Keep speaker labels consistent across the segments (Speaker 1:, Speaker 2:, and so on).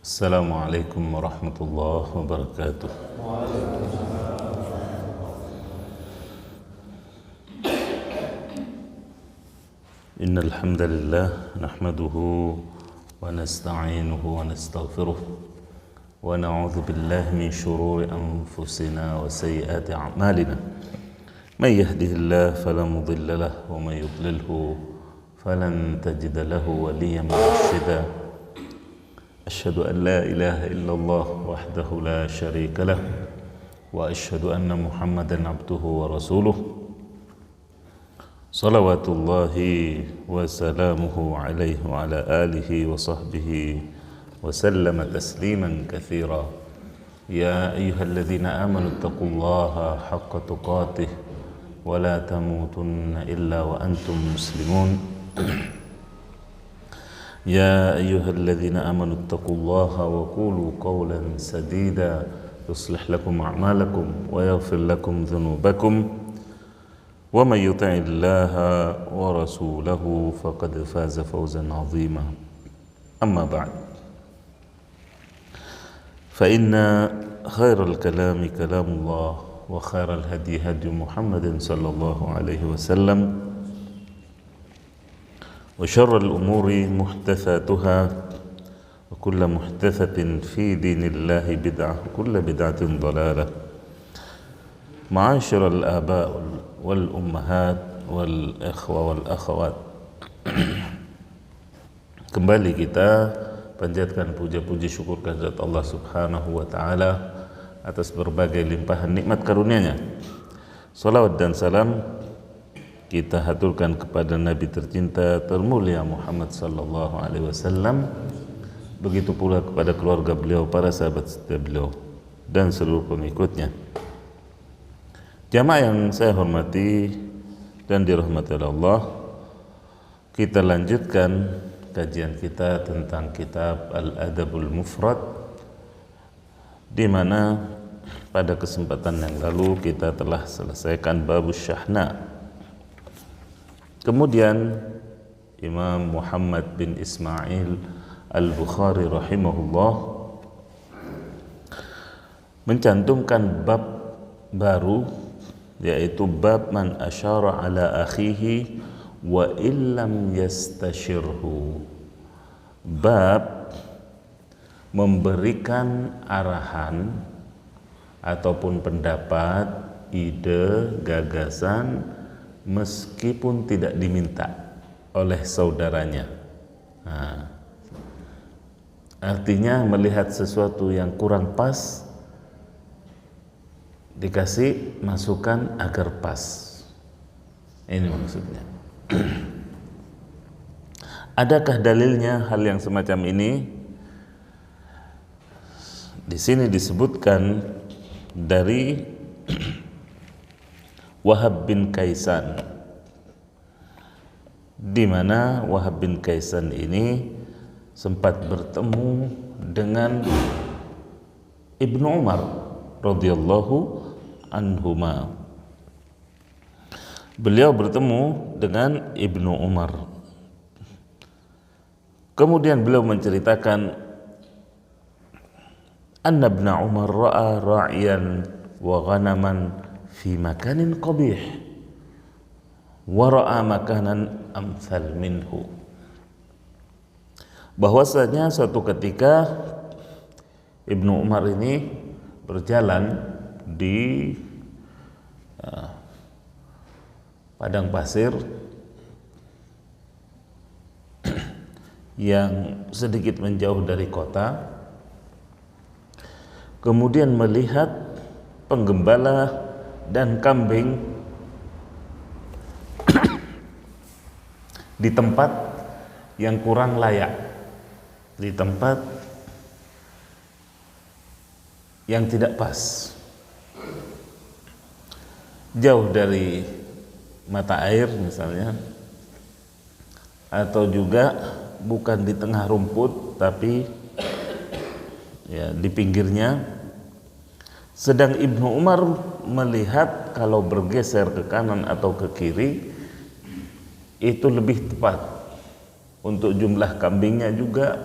Speaker 1: Assalamualaikum warahmatullahi wabarakatuh. Innal hamdalillah nahmaduhu wa nasta'inuhu wa nastaghfiruh wa na'udzu billahi min shururi anfusina wa sayyiati a'malina. May yahdihillahu fala mudilla lahu wa may yudlilhu falan tajida lahu waliyyan murshida. Asyhadu an la ilaha illallah wahdahu la syarika lah wa asyhadu anna Muhammadan abduhu wa rasuluh. Salawatullahi wa salamuhu alaihi wa ala alihi wa sahbihi wa sallama tasliman katsira. Ya ayyuhalladzina amanu taqullaha haqqa tuqatih wa la tamutunna illa wa antum muslimun. Ya ayyuhalladzina amanu taqullaha wa qulu qawlan sadida yuslih lakum a'malakum wa yaghfir lakum dhunubakum. Wa may yuti'illaha wa rasulahu faqad faza fawzan 'azima. Amma ba'd. Fa inna khairal kalami kalamullah wa khairal hadi hadi Muhammadin sallallahu alaihi wasallam wa syarrul umuri muhdatsatuha wa kullu muhdatsatin fi dinillahi bid'ah wa kullu bid'atin dhalalah. Ma'asyiral aba' wal ummahat wal ikhwa wal akhawat. Kembali kita panjatkan puja-puji syukur kehadirat Allah Subhanahu wa taala atas berbagai limpahan nikmat karunia-Nya. Salawat dan salam kita haturkan kepada Nabi tercinta termulia Muhammad sallallahu alaihi wasallam, begitu pula kepada keluarga beliau, para sahabat setia beliau dan seluruh pengikutnya. Jamaah yang saya hormati dan dirahmati oleh Allah, kita lanjutkan kajian kita tentang kitab Al-Adabul Mufrad, di mana pada kesempatan yang lalu kita telah selesaikan babus syahna. Kemudian Imam Muhammad bin Ismail Al-Bukhari rahimahullah mencantumkan bab baru, yaitu bab man asyara ala akhihi wa illam yastashirhu. Bab memberikan arahan ataupun pendapat, ide, gagasan meskipun tidak diminta oleh saudaranya. Nah, artinya melihat sesuatu yang kurang pas, dikasih masukan agar pas. Ini maksudnya. Adakah dalilnya hal yang semacam ini? Di sini disebutkan dari Wahab bin Kaisan, di mana Wahab bin Kaisan ini sempat bertemu dengan Ibnu Umar radhiyallahu anhuma. Beliau bertemu dengan Ibnu Umar. Kemudian beliau menceritakan anna Ibnu Umar ra'a ra'iyan wa ghanaman fi makanin qabih wa ra'a makanan amsal minhu. Bahwasanya suatu ketika Ibnu Umar ini berjalan di padang pasir yang sedikit menjauh dari kota, kemudian melihat penggembala dan kambing di tempat yang kurang layak, di tempat yang tidak pas, jauh dari mata air misalnya, atau juga bukan di tengah rumput tapi ya di pinggirnya. Sedang Ibnu Umar melihat kalau bergeser ke kanan atau ke kiri itu lebih tepat untuk jumlah kambingnya juga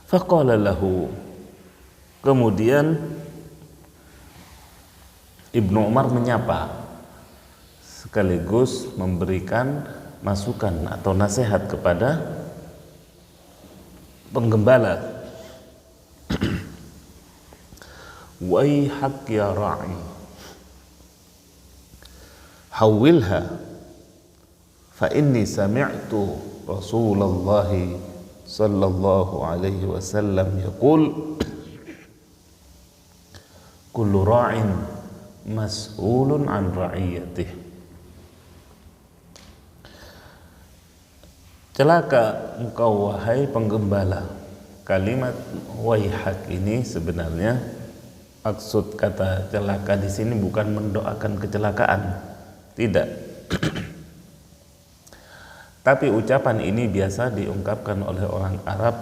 Speaker 1: Faqala lahu, kemudian Ibnu Umar menyapa sekaligus memberikan masukan atau nasihat kepada penggembala. Waihak ya ra'i, hawilha fa inni sami'tu Rasulullah sallallahu alaihi wasallam yaqul kullu ra'in mas'ulun an ra'iyatih. Celaka engkau wahai penggembala. Kalimat waihak ini sebenarnya maksud kata celaka di sini bukan mendoakan kecelakaan, tidak. Tapi ucapan ini biasa diungkapkan oleh orang Arab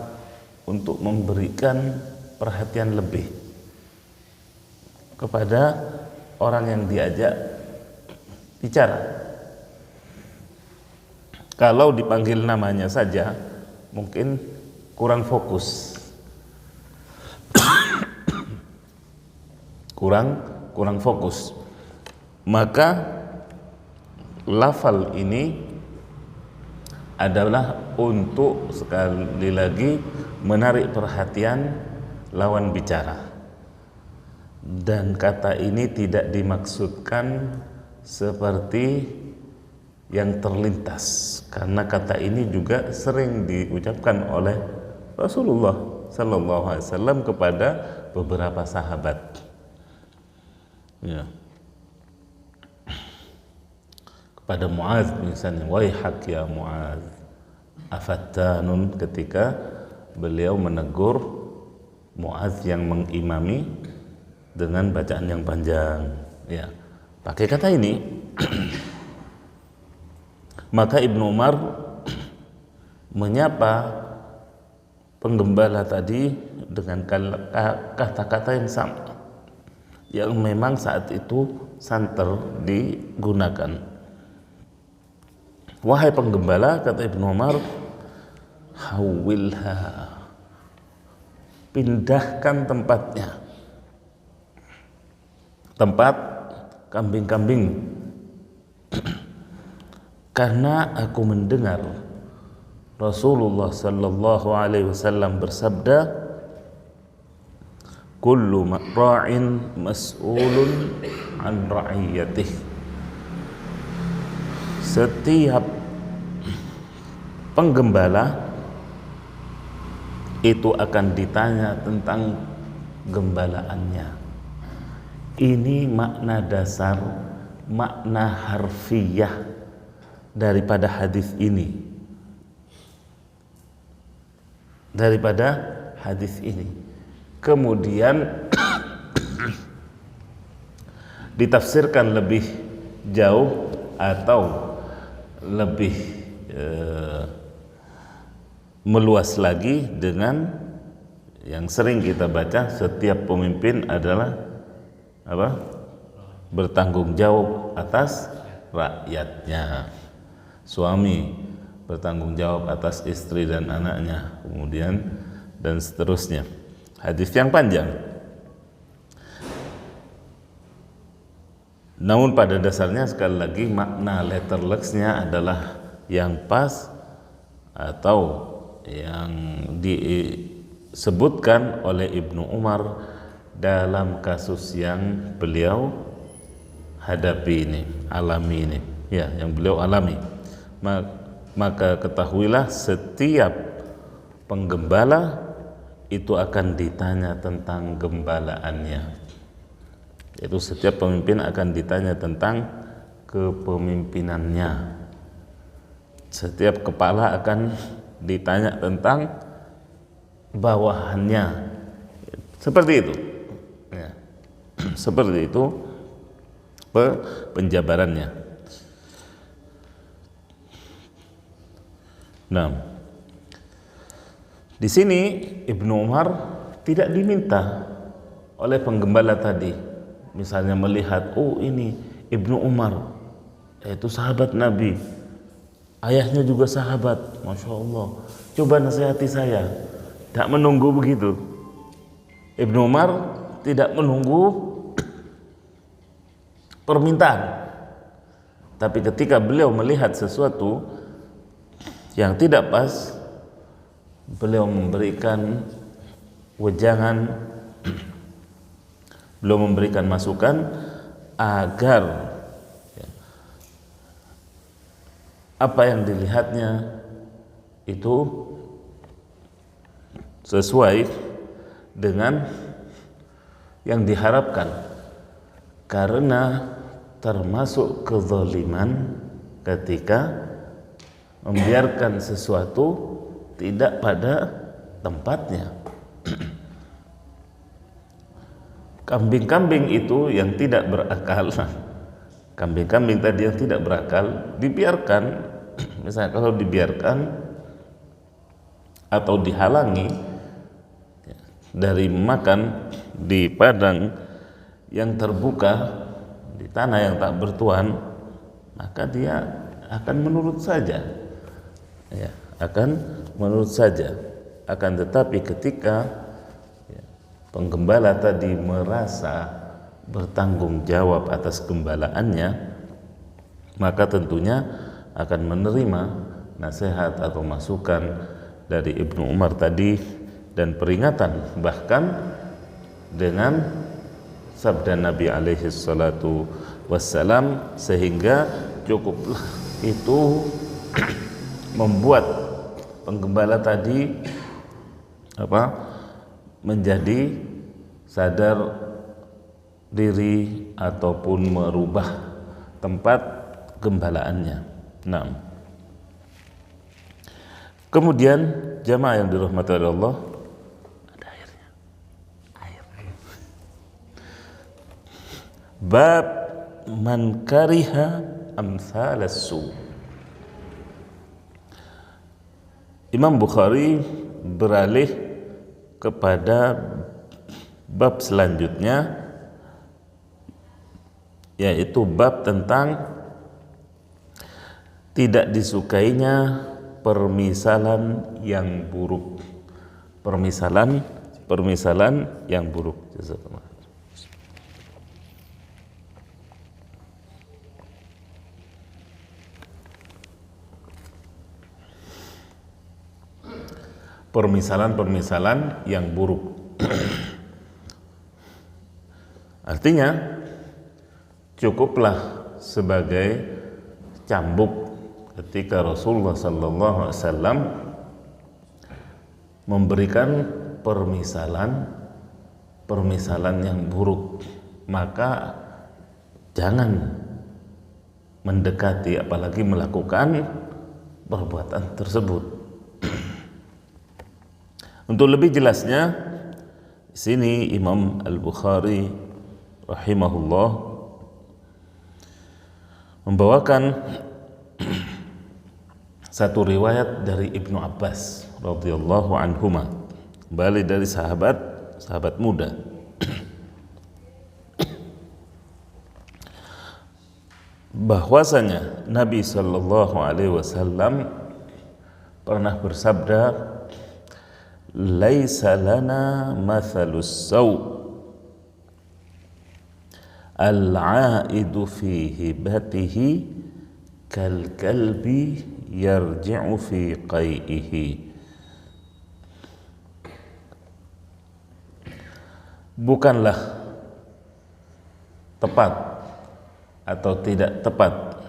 Speaker 1: untuk memberikan perhatian lebih kepada orang yang diajak bicara. Kalau dipanggil namanya saja mungkin kurang fokus, kurang fokus. Maka lafal ini adalah untuk sekali lagi menarik perhatian lawan bicara. Dan kata ini tidak dimaksudkan seperti yang terlintas, karena kata ini juga sering diucapkan oleh Rasulullah Sallallahu Alaihi Wasallam kepada beberapa sahabat. Ya. Kepada Muaz misalnya, waihak ya Muaz afattanun, ketika beliau menegur Muaz yang mengimami dengan bacaan yang panjang, ya, pakai kata ini. Maka Ibnu Umar menyapa penggembala tadi dengan kata-kata yang sama, yang memang saat itu santer digunakan. Wahai penggembala, kata Ibnu Umar, hawilha, pindahkan tempatnya, tempat kambing-kambing, karena aku mendengar Rasulullah Sallallahu Alaihi Wasallam bersabda, kullu ra'in mas'ulun an ra'iyatih. Setiap penggembala itu akan ditanya tentang gembalaannya. Ini makna dasar, makna harfiah daripada hadis ini. Kemudian ditafsirkan lebih jauh atau lebih meluas lagi dengan yang sering kita baca, setiap pemimpin adalah apa? Bertanggung jawab atas rakyatnya. Suami bertanggung jawab atas istri dan anaknya, kemudian dan seterusnya. Hadis yang panjang. Namun pada dasarnya sekali lagi makna letterlexnya adalah yang pas atau yang disebutkan oleh Ibnu Umar dalam kasus yang beliau hadapi ini, alami ini, ya, yang beliau alami. Maka ketahuilah setiap penggembala itu akan ditanya tentang gembalaannya. Itu setiap pemimpin akan ditanya tentang kepemimpinannya. Setiap kepala akan ditanya tentang bawahannya. Seperti itu, ya. Seperti itu penjabarannya. Nah, di sini Ibnu Umar tidak diminta oleh penggembala tadi, misalnya melihat, oh ini Ibnu Umar, yaitu sahabat Nabi, ayahnya juga sahabat, Masya Allah, coba nasihati saya. tidak menunggu begitu. Ibnu Umar tidak menunggu permintaan, tapi ketika beliau melihat sesuatu yang tidak pas, beliau memberikan wejangan, beliau memberikan masukan agar apa yang dilihatnya itu sesuai dengan yang diharapkan, karena termasuk kezaliman ketika membiarkan sesuatu tidak pada tempatnya. Kambing-kambing itu yang tidak berakal, kambing-kambing tadi yang tidak berakal dibiarkan, misalnya kalau dibiarkan atau dihalangi dari makan di padang yang terbuka, di tanah yang tak bertuan, maka dia akan menurut saja, ya, akan menurut saja. Akan tetapi ketika penggembala tadi merasa bertanggung jawab atas gembalaannya, maka tentunya akan menerima nasihat atau masukan dari Ibnu Umar tadi dan peringatan, bahkan dengan sabda Nabi alaihi salatu wassalam, sehingga cukuplah itu membuat penggembala tadi menjadi sadar diri ataupun merubah tempat gembalaannya. Nah, kemudian jamaah yang dirahmati oleh Allah, ada airnya. Bab man kariha amsal as-su. Imam Bukhari beralih kepada bab selanjutnya, yaitu bab tentang tidak disukainya permisalan yang buruk. Permisalan yang buruk. Permisalan yang buruk. Artinya cukuplah sebagai cambuk ketika Rasulullah sallallahu alaihi wasallam memberikan permisalan yang buruk, maka jangan mendekati apalagi melakukan perbuatan tersebut. Untuk lebih jelasnya, di sini Imam Al-Bukhari rahimahullah membawakan satu riwayat dari Ibnu Abbas radhiyallahu anhuma, kembali dari sahabat muda. Bahwasanya Nabi sallallahu alaihi wasallam pernah bersabda, laisa lana mathalus saw al-aidu fi hibatihi kal kalbi yarji'u fi qai'ihi. Bukanlah tepat atau tidak tepat,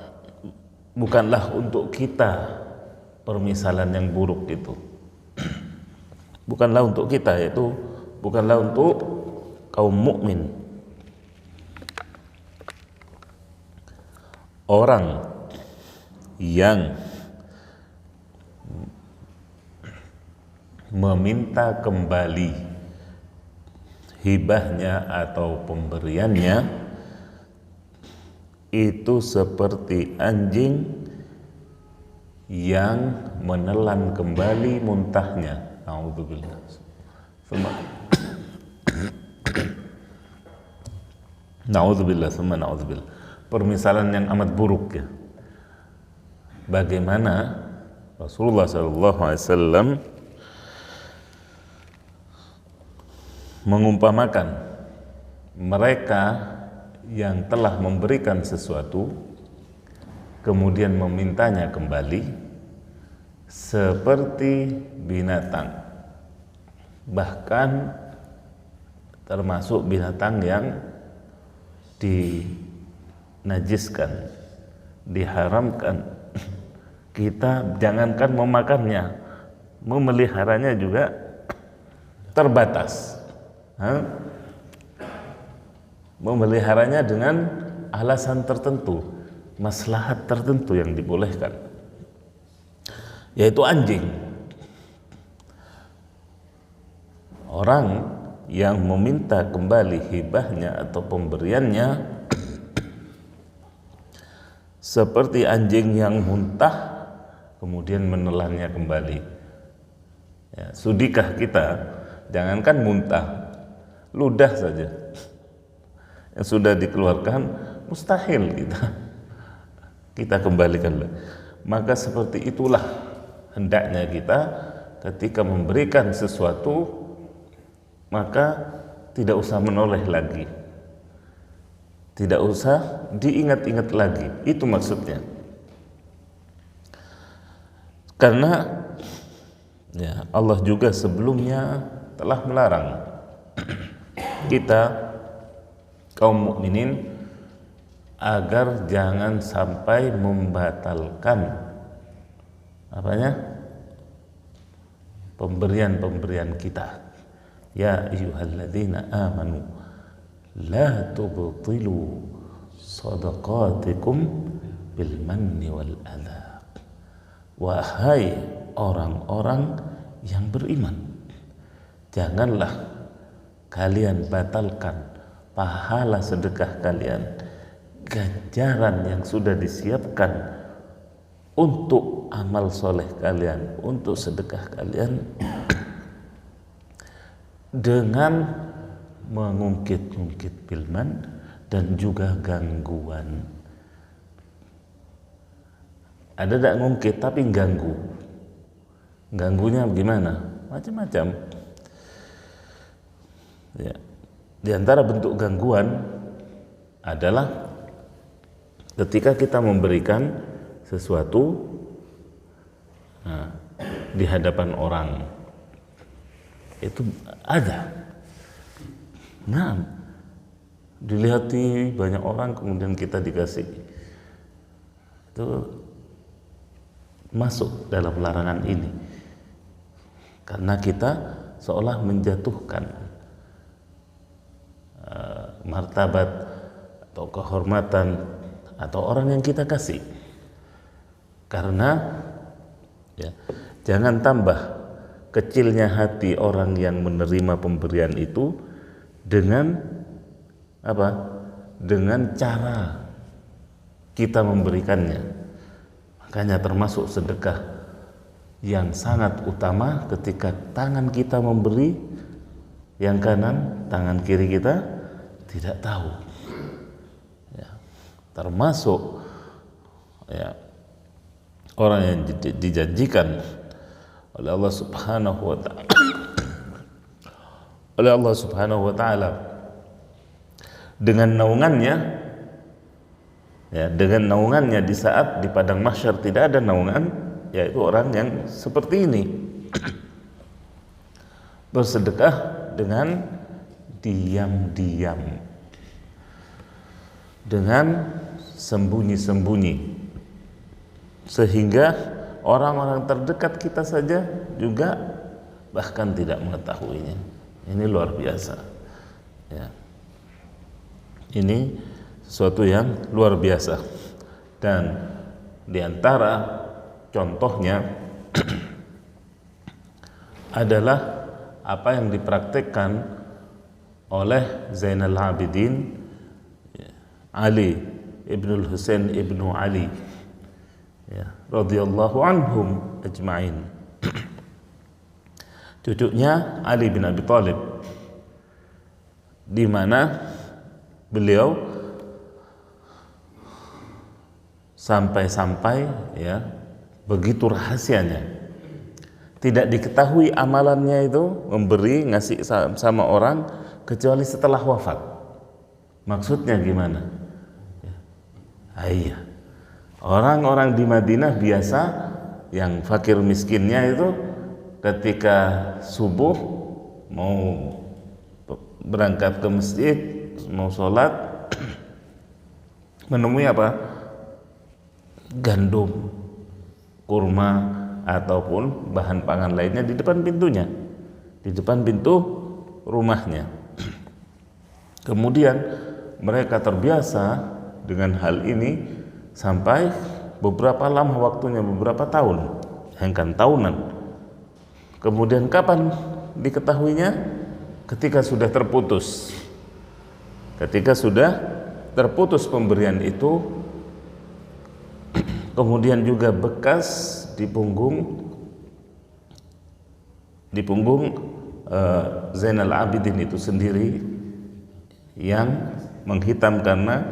Speaker 1: bukanlah untuk kita permisalan yang buruk itu, bukanlah untuk kita, yaitu bukanlah untuk kaum mukmin. Orang yang meminta kembali hibahnya atau pemberiannya itu seperti anjing yang menelan kembali muntahnya. Na'udzubillah. Na'udzubillah, summa na'udzubillah. Permisalan yang amat buruk, ya. Bagaimana Rasulullah SAW mengumpamakan mereka yang telah memberikan sesuatu kemudian memintanya kembali seperti binatang, bahkan termasuk binatang yang dinajiskan, diharamkan. Kita jangankan memakannya, memeliharanya juga terbatas. Memeliharanya dengan alasan tertentu, maslahat tertentu yang dibolehkan, yaitu anjing. Orang yang meminta kembali hibahnya atau pemberiannya seperti anjing yang muntah kemudian menelannya kembali. Ya, sudikah kita, jangankan muntah, ludah saja yang sudah dikeluarkan mustahil kita kembalikan. Maka seperti itulah hendaknya kita ketika memberikan sesuatu, maka tidak usah menoleh lagi, tidak usah diingat-ingat lagi. Itu maksudnya. Karena ya, Allah juga sebelumnya telah melarang kita kaum mukminin agar jangan sampai membatalkan pemberian-pemberian kita. Ya ayyuhalladzina amanu la tubtilu shadaqatikum bil manni wal adha. Wahai orang-orang yang beriman, janganlah kalian batalkan pahala sedekah kalian, ganjaran yang sudah disiapkan untuk amal soleh kalian, untuk sedekah kalian, dengan mengungkit-ungkit bilman dan juga gangguan. Ada tak ngungkit tapi ganggu. Ganggunya gimana? Macam-macam. Ya. Di antara bentuk gangguan adalah ketika kita memberikan sesuatu di hadapan orang, itu ada. Nah, dilihati banyak orang kemudian kita dikasih, itu masuk dalam larangan ini, karena kita seolah menjatuhkan martabat atau kehormatan atau orang yang kita kasih. Karena ya, jangan tambah kecilnya hati orang yang menerima pemberian itu dengan dengan cara kita memberikannya. Makanya termasuk sedekah yang sangat utama ketika tangan kita memberi, yang kanan, tangan kiri kita tidak tahu. Ya, termasuk ya, orang yang dijanjikan oleh Allah Subhanahu wa taala dengan naungannya, ya, dengan naungannya di saat di padang mahsyar tidak ada naungan, yaitu orang yang seperti ini bersedekah dengan diam-diam, dengan sembunyi-sembunyi, sehingga orang-orang terdekat kita saja juga bahkan tidak mengetahuinya. Ini luar biasa. Ya. Ini sesuatu yang luar biasa. Dan diantara contohnya adalah apa yang dipraktikkan oleh Zainal Abidin Ali ibnul Husain ibnu Ali, ya, radhiyallahu anhum ajma'in, cucunya Ali bin Abi Thalib, di mana beliau sampai-sampai ya begitu rahasianya tidak diketahui amalannya itu memberi ngasih sama orang kecuali setelah wafat. Maksudnya gimana? Iya, orang-orang di Madinah biasa yang fakir miskinnya itu ketika subuh mau berangkat ke masjid, mau sholat, menemui apa? Gandum, kurma, ataupun bahan pangan lainnya di depan pintunya, di depan pintu rumahnya. Kemudian mereka terbiasa dengan hal ini sampai beberapa lama waktunya, beberapa tahun, bahkan tahunan. Kemudian kapan diketahuinya? Ketika sudah terputus. Ketika sudah terputus pemberian itu, kemudian juga bekas di punggung Zainal Abidin itu sendiri yang menghitam karena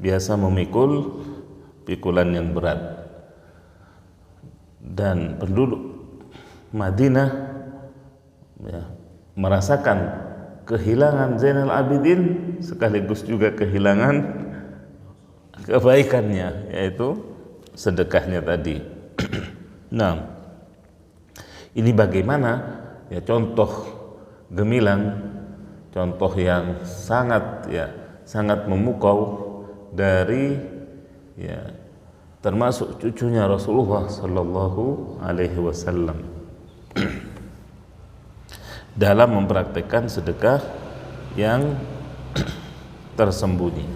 Speaker 1: biasa memikul pikulan yang berat. Dan penduduk Madinah merasakan kehilangan Zainal Abidin sekaligus juga kehilangan kebaikannya, yaitu sedekahnya tadi. Nah, ini bagaimana ya contoh gemilang, contoh yang sangat memukau dari termasuk cucunya Rasulullah Sallallahu Alaihi Wasallam dalam mempraktekkan sedekah yang tersembunyi.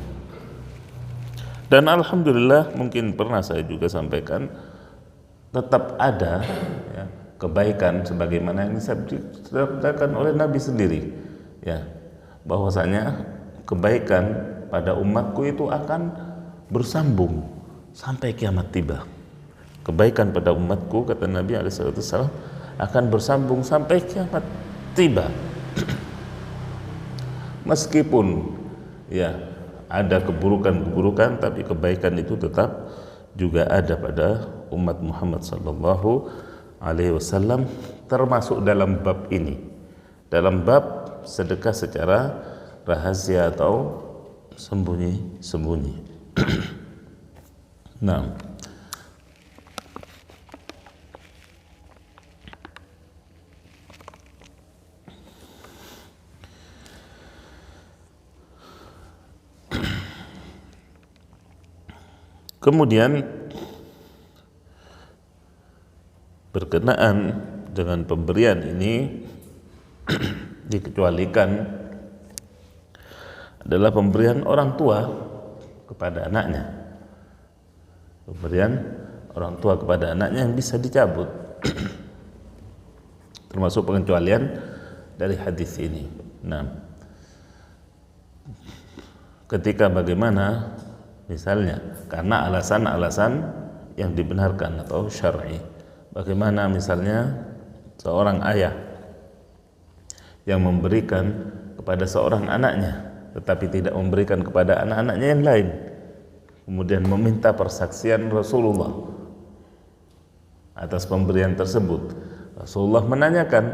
Speaker 1: Dan alhamdulillah, mungkin pernah saya juga sampaikan, tetap ada kebaikan sebagaimana yang disabdakan oleh Nabi sendiri, bahwasanya kebaikan pada umatku itu akan bersambung sampai kiamat tiba. Kebaikan pada umatku, kata Nabi SAW, akan bersambung sampai kiamat tiba. Meskipun ada keburukan-keburukan, tapi kebaikan itu tetap juga ada pada umat Muhammad sallallahu alaihi wasallam, termasuk dalam bab ini, dalam bab sedekah secara rahasia atau sembunyi-sembunyi. Nah, kemudian berkenaan dengan pemberian ini dikecualikan adalah pemberian orang tua kepada anaknya. Pemberian orang tua kepada anaknya yang bisa dicabut. Termasuk pengecualian dari hadis ini. Nah, ketika bagaimana misalnya karena alasan-alasan yang dibenarkan atau syar'i. Bagaimana misalnya seorang ayah yang memberikan kepada seorang anaknya tetapi tidak memberikan kepada anak-anaknya yang lain, kemudian meminta persaksian Rasulullah atas pemberian tersebut. Rasulullah menanyakan,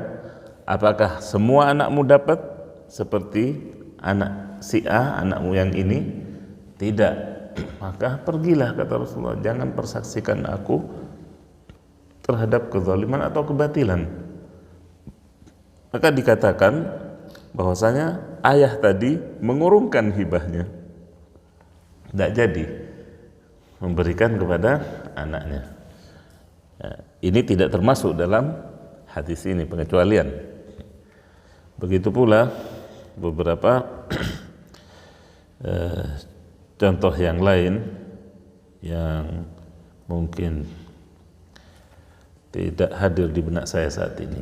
Speaker 1: apakah semua anakmu dapat seperti anak si A, anakmu yang ini? Tidak. Maka pergilah, kata Rasulullah, jangan persaksikan aku terhadap kezaliman atau kebatilan. Maka dikatakan bahwasanya ayah tadi mengurungkan hibahnya, tidak jadi memberikan kepada anaknya. Ini tidak termasuk dalam hadis ini, pengecualian. Begitu pula beberapa contoh yang lain yang mungkin tidak hadir di benak saya saat ini.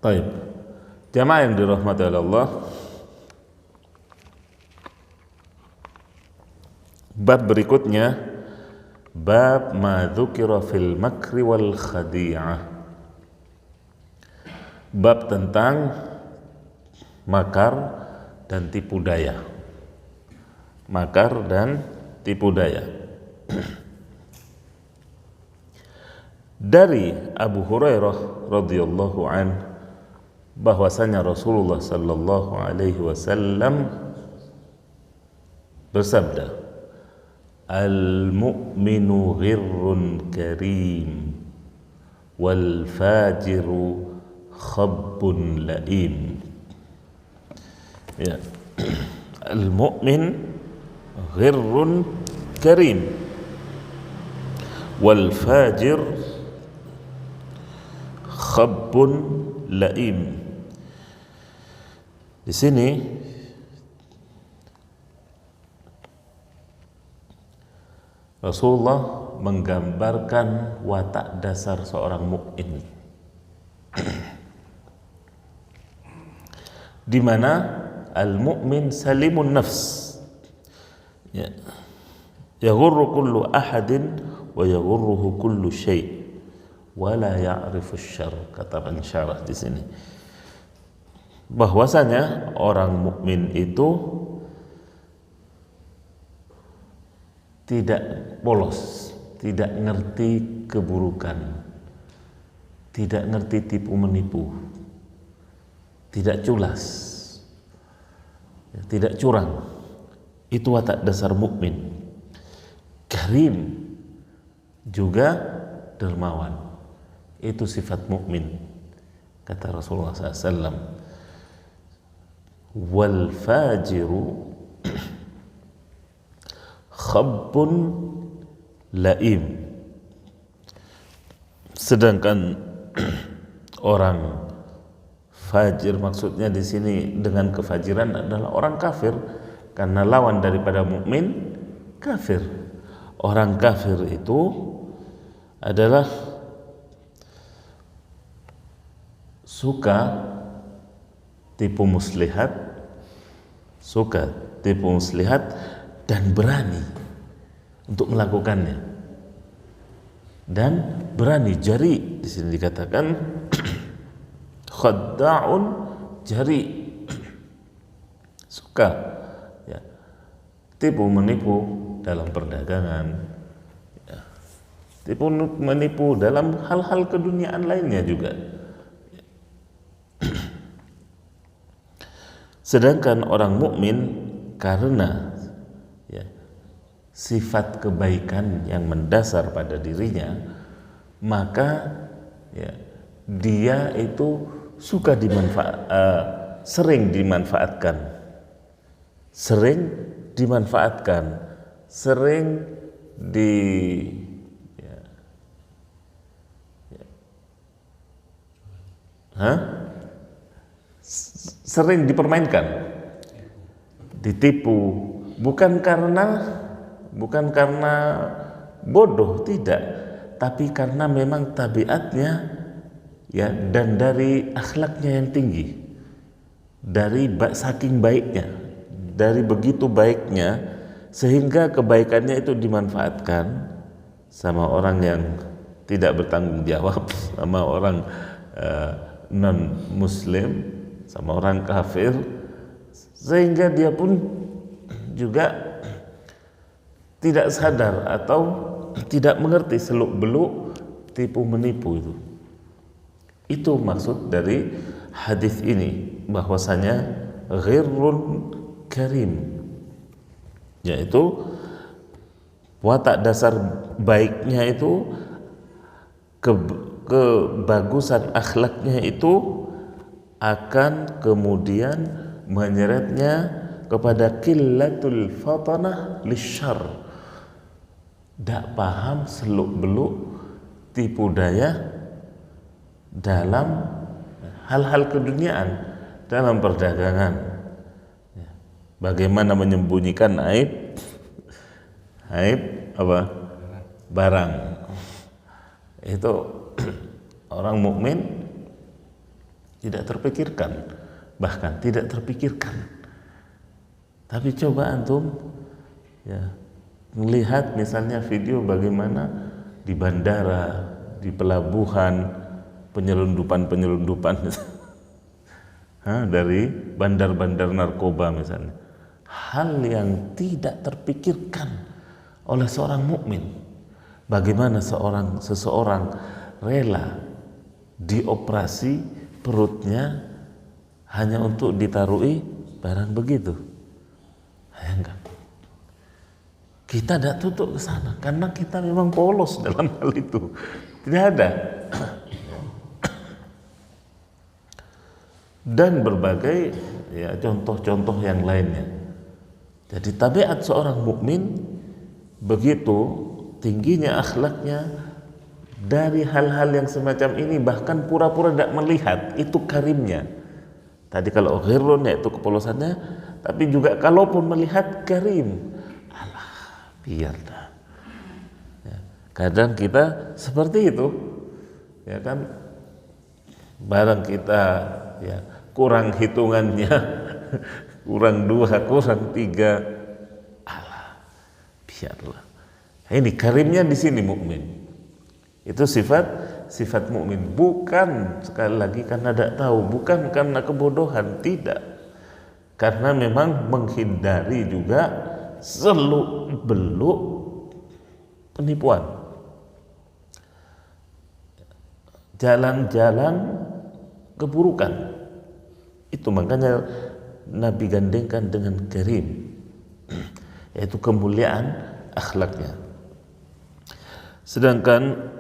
Speaker 1: Baik, jamaah yang dirahmati oleh Allah, bab berikutnya, bab ma dzukira fil makri wal khadi'ah. Bab tentang makar dan tipu daya. Makar dan tipu daya. Dari Abu Hurairah radhiyallahu an bahwasanya Rasulullah sallallahu alaihi wasallam bersabda, al-mu'minu ghirrun karim wal fajiru khabbun la'im. Ya. Al-mu'min ghirrun karim wal fajir khabbun la'im. Di sini Rasulullah menggambarkan watak dasar seorang mukmin, di mana al-mu'min salimun nafs, ya, yaghurru kullu ahadin wa yaghurruhu kullu syai' wa la ya'rifu asy-syarr, kata pensyarah di sini. Bahwasanya orang mukmin itu tidak polos, tidak ngerti keburukan, tidak ngerti tipu menipu, tidak culas, tidak curang. Itu watak dasar mukmin. Karim juga dermawan. Itu sifat mukmin, kata Rasulullah SAW. Wal fajiru khabbun la'im. Sedangkan orang fajir, maksudnya di sini dengan kefajiran adalah orang kafir, karena lawan daripada mukmin kafir. Orang kafir itu adalah suka tipu muslihat, dan berani untuk melakukannya, dan berani jari. Di sini dikatakan khadda'un jari, suka, ya, tipu menipu dalam perdagangan, ya, tipu menipu dalam hal-hal keduniaan lainnya juga. Sedangkan orang mukmin karena, ya, sifat kebaikan yang mendasar pada dirinya, maka, ya, dia itu suka sering dimanfaatkan, sering dipermainkan, ditipu, bukan karena bodoh, tidak, tapi karena memang tabiatnya, ya, dan dari akhlaknya yang tinggi, saking baiknya, dari begitu baiknya, sehingga kebaikannya itu dimanfaatkan sama orang yang tidak bertanggung jawab, sama orang non muslim, sama orang kafir, sehingga dia pun juga tidak sadar atau tidak mengerti seluk-beluk tipu menipu itu. Itu maksud dari hadis ini, bahwasanya ghirrun karim, yaitu watak dasar baiknya itu, kebagusan akhlaknya itu akan kemudian menyeretnya kepada qillatul fatanah lisyarr, tidak paham seluk-beluk tipu daya dalam hal-hal keduniaan, dalam perdagangan, bagaimana menyembunyikan aib barang. Itu orang mukmin tidak terpikirkan, bahkan tidak terpikirkan. Tapi coba antum, ya, melihat misalnya video bagaimana di bandara, di pelabuhan, penyelundupan dari bandar-bandar narkoba misalnya. Hal yang tidak terpikirkan oleh seorang mukmin. Bagaimana seseorang rela dioperasi perutnya hanya untuk ditaruhi barang begitu? Enggak. Kita tidak tutup ke sana karena kita memang polos dalam hal itu. Tidak ada. Dan berbagai ya contoh-contoh yang lainnya. Jadi tabiat seorang mukmin begitu tingginya akhlaknya dari hal-hal yang semacam ini, bahkan pura-pura tidak melihat, itu karimnya. Tadi kalau ghirrun yaitu kepolosannya, tapi juga kalaupun melihat karim, alah biar dah. Ya, kadang kita seperti itu, ya kan, barang kita ya kurang hitungannya, kurang 2, kurang 3, alah biarlah. Ini karimnya di sini mukmin. Itu sifat mukmin, bukan sekali lagi karena tidak tahu, bukan karena kebodohan, tidak. Karena memang menghindari juga seluk-beluk penipuan. Jalan-jalan keburukan. Itu makanya Nabi gandengkan dengan karim, yaitu kemuliaan akhlaknya. Sedangkan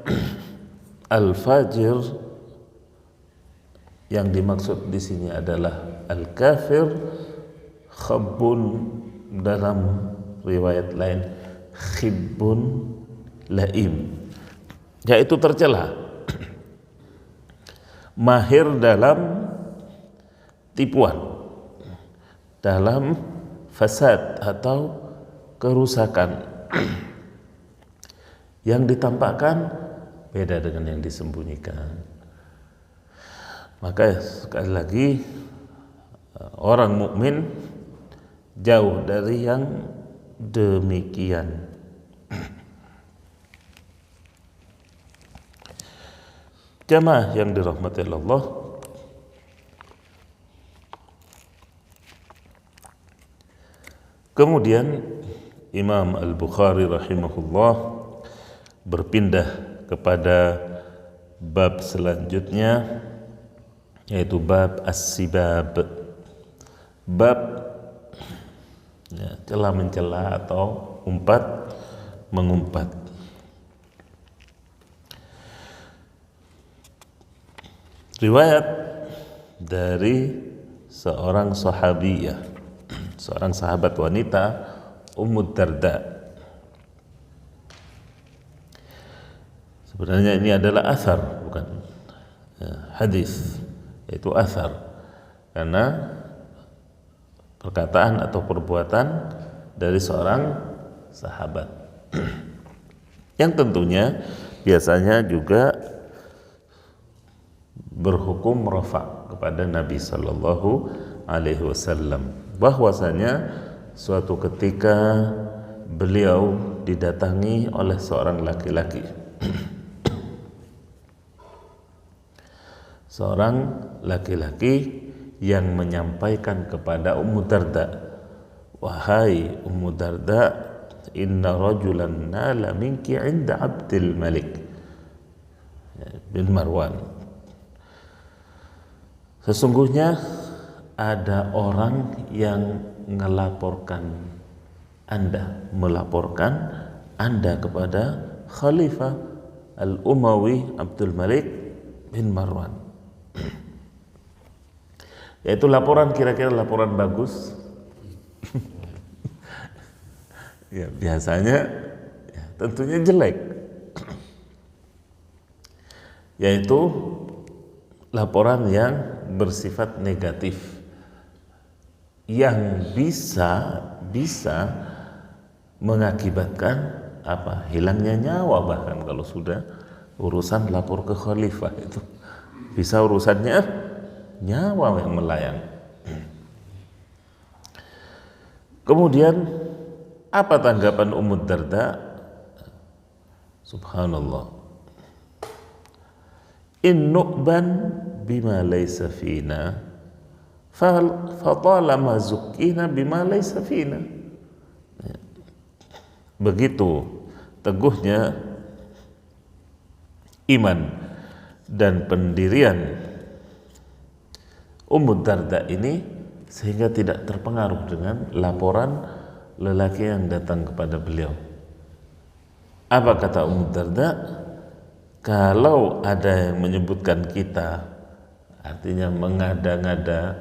Speaker 1: al-fajir yang dimaksud di sini adalah al-kafir, khabbun dalam riwayat lain khibbun laim, yaitu tercela, mahir dalam tipuan, dalam fasad atau kerusakan. Yang ditampakkan beda dengan yang disembunyikan. Maka sekali lagi orang mukmin jauh dari yang demikian. Jamaah yang dirahmati Allah, kemudian Imam Al-Bukhari rahimahullah berpindah kepada bab selanjutnya, yaitu bab as-sibab, bab ya, cela mencela atau umpat mengumpat. Riwayat dari seorang sahabiyah, seorang sahabat wanita, Ummu Darda. Sebenarnya ini adalah athar, bukan hadis, yaitu athar, karena perkataan atau perbuatan dari seorang sahabat yang tentunya biasanya juga berhukum rafa kepada Nabi Sallallahu Alaihi Wasallam, bahwasanya suatu ketika beliau didatangi oleh seorang laki-laki, seorang laki-laki yang menyampaikan kepada Ummu Darda, wahai Ummu Darda, inna rajulan nala minki inda Abdul Malik bin Marwan, sesungguhnya ada orang yang melaporkan Anda kepada Khalifah Al-Umawi Abdul Malik bin Marwan. Yaitu laporan, kira-kira laporan bagus. Ya, biasanya ya, tentunya jelek. Yaitu laporan yang bersifat negatif, yang bisa mengakibatkan apa? Hilangnya nyawa, bahkan kalau sudah urusan lapor ke khalifah itu bisa urusannya nyawa yang melayang. Kemudian apa tanggapan Ummu Darda? Subhanallah, in nu'ban bima laysa fina fatalama zukkina bima laysa fina. Begitu teguhnya iman dan pendirian Ummu Darda ini sehingga tidak terpengaruh dengan laporan lelaki yang datang kepada beliau. Apa kata Ummu Darda? Kalau ada yang menyebutkan kita, artinya mengada-ngada,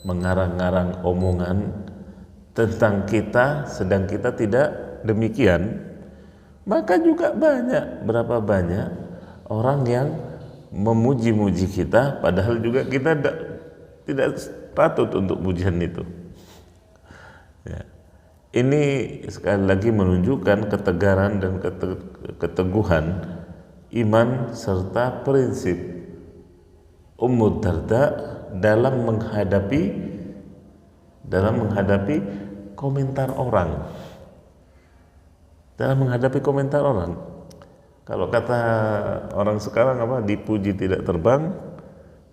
Speaker 1: mengarang-arang omongan tentang kita, sedang kita tidak demikian, maka juga berapa banyak orang yang memuji-muji kita, padahal juga kita tidak patut untuk pujian itu. Ya. Ini sekali lagi menunjukkan ketegaran dan keteguhan iman serta prinsip Ummu Darda dalam menghadapi komentar orang. Dalam menghadapi komentar orang. Kalau kata orang sekarang apa? Dipuji tidak terbang,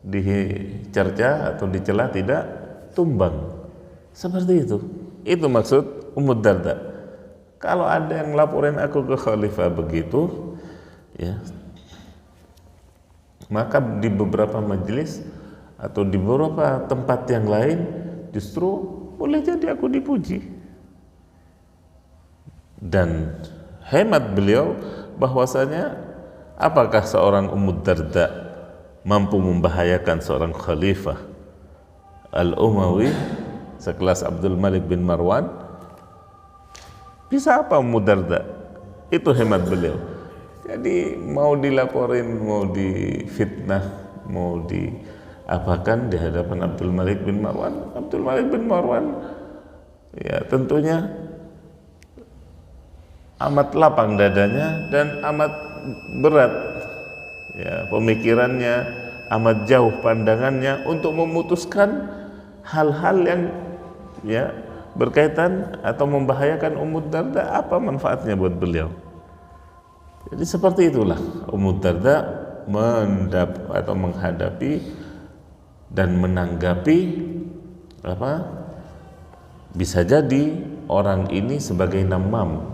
Speaker 1: dicerca atau dicela tidak tumbang. Seperti itu. Itu maksud Ummu Darda. Kalau ada yang laporin aku ke khalifah begitu, ya, maka di beberapa majelis atau di beberapa tempat yang lain justru boleh jadi aku dipuji. Dan hemat beliau bahwasanya apakah seorang Ummu Darda mampu membahayakan seorang khalifah Al-Umawi sekelas Abdul Malik bin Marwan? Bisa apa Ummu Darda? Itu hemat beliau. Jadi mau dilaporin, mau difitnah, mau diapakan di hadapan Abdul Malik bin Marwan, Abdul Malik bin Marwan ya tentunya amat lapang dadanya dan amat berat ya pemikirannya, amat jauh pandangannya untuk memutuskan hal-hal yang ya berkaitan atau membahayakan Ummu Darda. Apa manfaatnya buat beliau? Jadi seperti itulah Ummu Darda menghadapi dan menanggapi apa? Bisa jadi orang ini sebagai namam,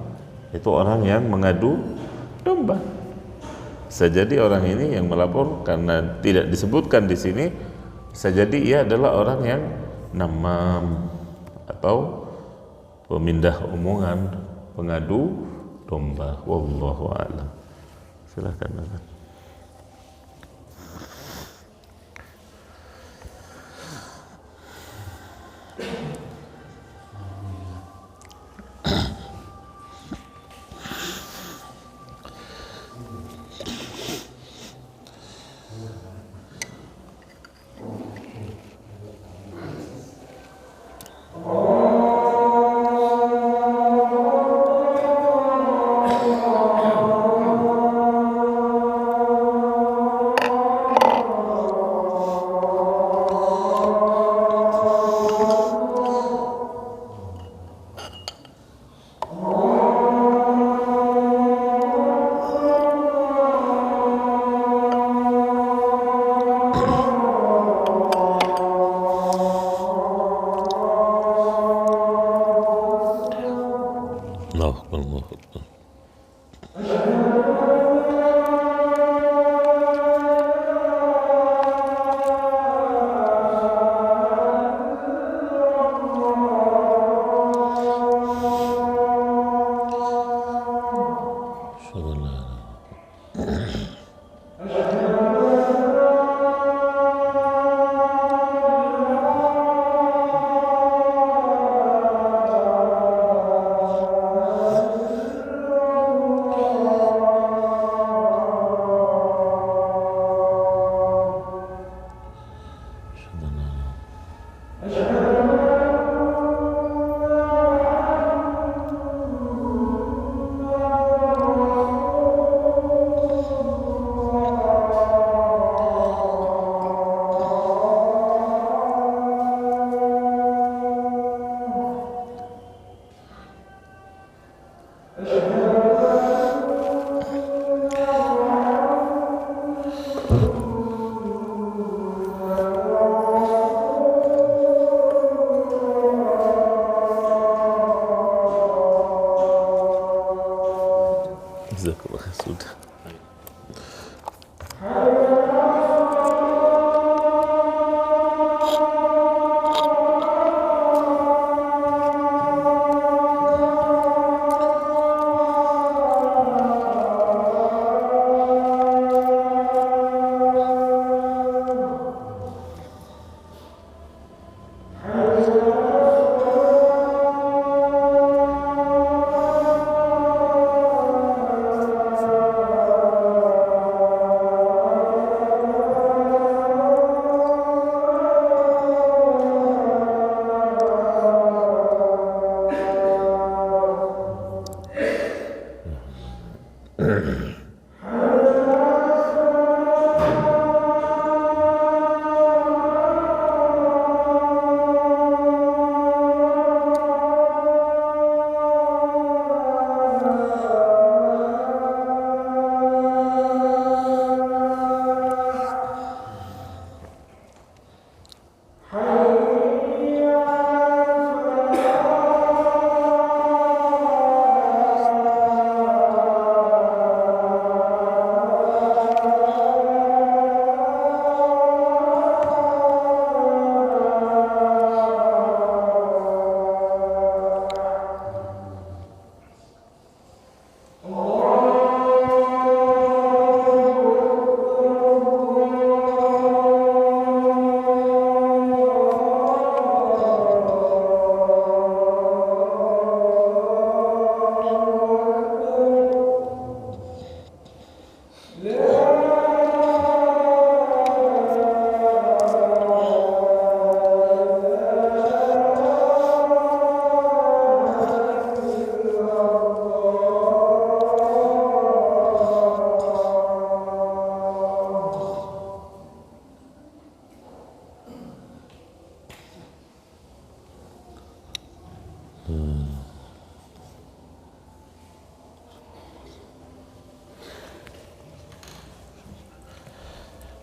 Speaker 1: itu orang yang mengadu domba. Bisa jadi orang ini yang melapor karena tidak disebutkan di sini, bisa jadi ia adalah orang yang namam atau pemindah omongan, pengadu domba. Wallahu a'lam. Silakan Bapak. Allahu Akbar. Sudah.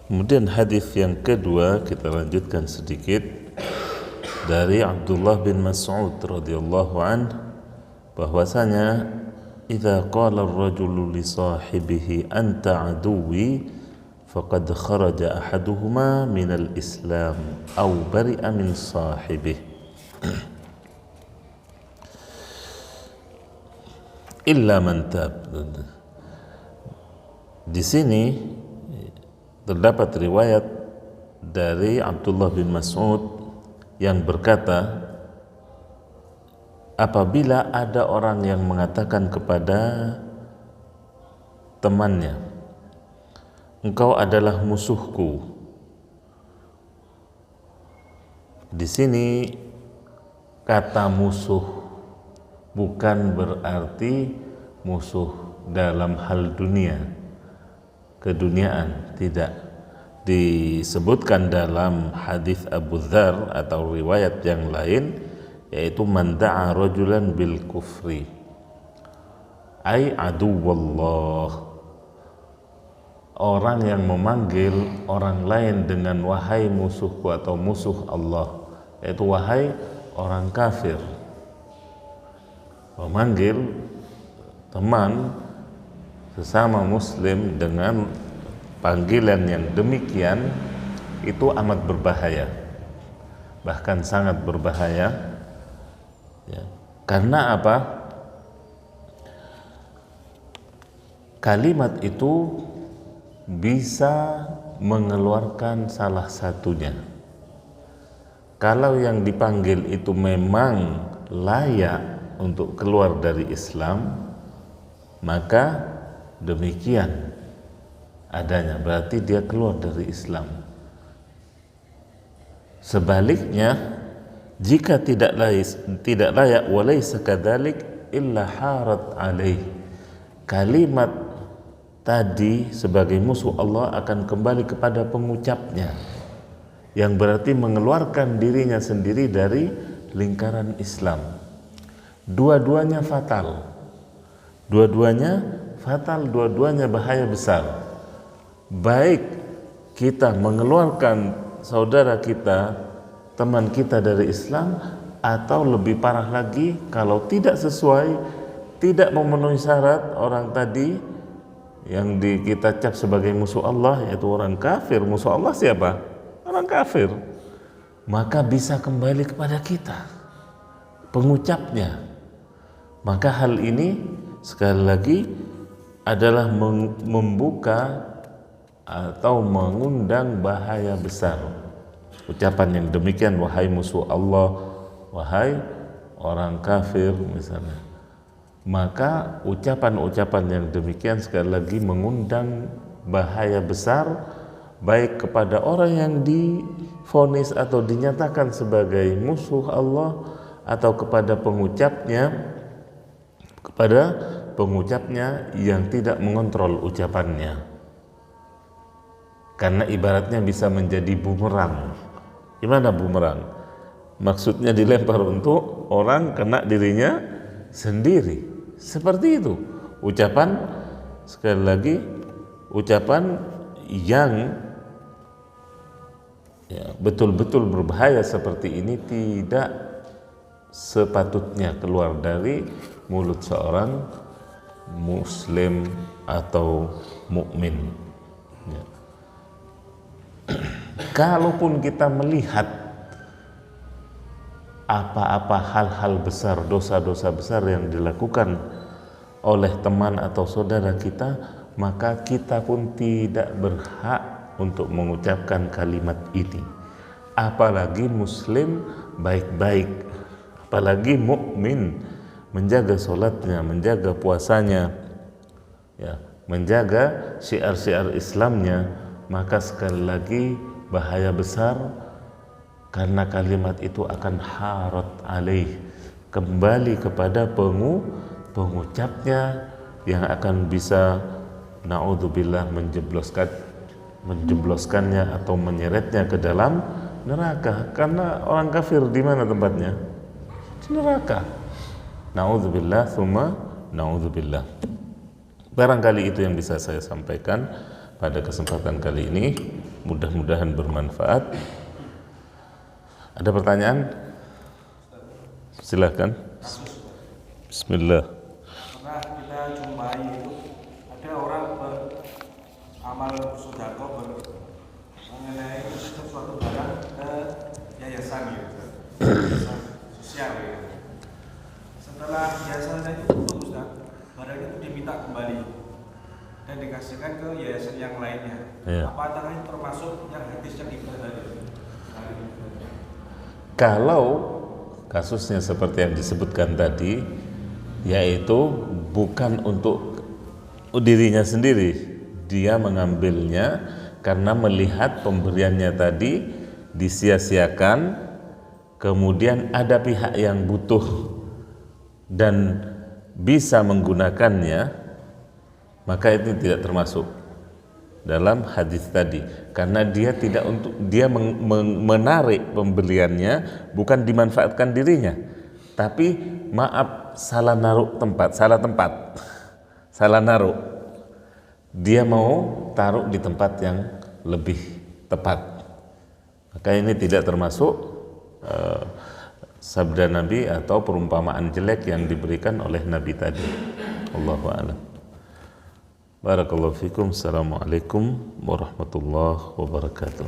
Speaker 1: Kemudian hadis yang kedua kita lanjutkan sedikit dari Abdullah bin Mas'ud radhiyallahu an, bahwasanya idza qala ar-rajulu li sahibihi anta aduwi faqad kharaja ahaduhuma min al-islam aw bari'a min sahibihi illa man tab. Di sini terdapat riwayat dari Abdullah bin Mas'ud yang berkata, apabila ada orang yang mengatakan kepada temannya, engkau adalah musuhku. Di sini kata musuh bukan berarti musuh dalam hal dunia, keduniaan, tidak. Disebutkan dalam hadis Abu Dzar atau riwayat yang lain, yaitu man da'a rajulan bil kufri ai aduwallah, orang yang memanggil orang lain dengan wahai musuhku atau musuh Allah, yaitu wahai orang kafir. Memanggil teman sesama muslim dengan panggilan yang demikian itu amat berbahaya, bahkan sangat berbahaya ya. Karena apa? Kalimat itu bisa mengeluarkan salah satunya. Kalau yang dipanggil itu memang layak untuk keluar dari Islam, maka demikian adanya, berarti dia keluar dari Islam. Sebaliknya, jika tidak layak walaysa kadzalik illa harat alaih, kalimat tadi sebagai musuh Allah akan kembali kepada pengucapnya, yang berarti mengeluarkan dirinya sendiri dari lingkaran Islam. Dua-duanya fatal, dua-duanya bahaya besar. Baik kita mengeluarkan saudara kita, teman kita dari Islam, atau lebih parah lagi kalau tidak sesuai, tidak memenuhi syarat orang tadi yang kita cap sebagai musuh Allah, yaitu orang kafir. Musuh Allah siapa? Orang kafir. Maka bisa kembali kepada kita, pengucapnya. Maka hal ini sekali lagi adalah membuka atau mengundang bahaya besar. Ucapan yang demikian, wahai musuh Allah, wahai orang kafir misalnya, maka ucapan-ucapan yang demikian sekali lagi mengundang bahaya besar, baik kepada orang yang divonis atau dinyatakan sebagai musuh Allah, atau kepada pengucapnya, kepada pengucapnya yang tidak mengontrol ucapannya, karena ibaratnya bisa menjadi bumerang. Gimana bumerang? Maksudnya dilempar untuk orang, kena dirinya sendiri. Seperti itu ucapan, sekali lagi, ucapan yang betul-betul berbahaya seperti ini tidak sepatutnya keluar dari mulut seorang muslim atau mukmin. Kalaupun kita melihat apa-apa hal-hal besar, dosa-dosa besar yang dilakukan oleh teman atau saudara kita, maka kita pun tidak berhak untuk mengucapkan kalimat ini. Apalagi muslim baik-baik, apalagi mukmin, menjaga sholatnya, menjaga puasanya, menjaga syiar-syiar Islamnya, maka sekali lagi bahaya besar, karena kalimat itu akan harat alaih, kembali kepada pengucapnya, yang akan bisa naudzubillah menjebloskannya atau menyeretnya ke dalam neraka. Karena orang kafir di mana tempatnya? Di neraka. Naudzubillah tsumma naudzubillah. Barangkali itu yang bisa saya sampaikan pada kesempatan kali ini, mudah-mudahan bermanfaat. Ada pertanyaan? Silakan. Bismillah.
Speaker 2: Pernah kita jumpai itu ada orang beramal sedekah mengenai sesuatu barang ke yayasan gitu, yayasan sosial gitu. Setelah yayasannya itu tutup, Ustaz, barang itu diminta kembali dan dikasihkan ke yayasan yang lainnya. Apakah itu termasuk yang hadis yang dibahas tadi?
Speaker 1: Kalau kasusnya seperti yang disebutkan tadi, yaitu bukan untuk dirinya sendiri, dia mengambilnya karena melihat pemberiannya tadi disia-siakan, kemudian ada pihak yang butuh dan bisa menggunakannya, maka itu tidak termasuk dalam hadis tadi, karena dia tidak menarik pembeliannya, bukan dimanfaatkan dirinya, tapi salah naruh, dia mau taruh di tempat yang lebih tepat, maka ini tidak termasuk sabda Nabi atau perumpamaan jelek yang diberikan oleh Nabi tadi. Allahu a'lam. Barakallahu fikum. Assalamualaikum warahmatullahi wabarakatuh.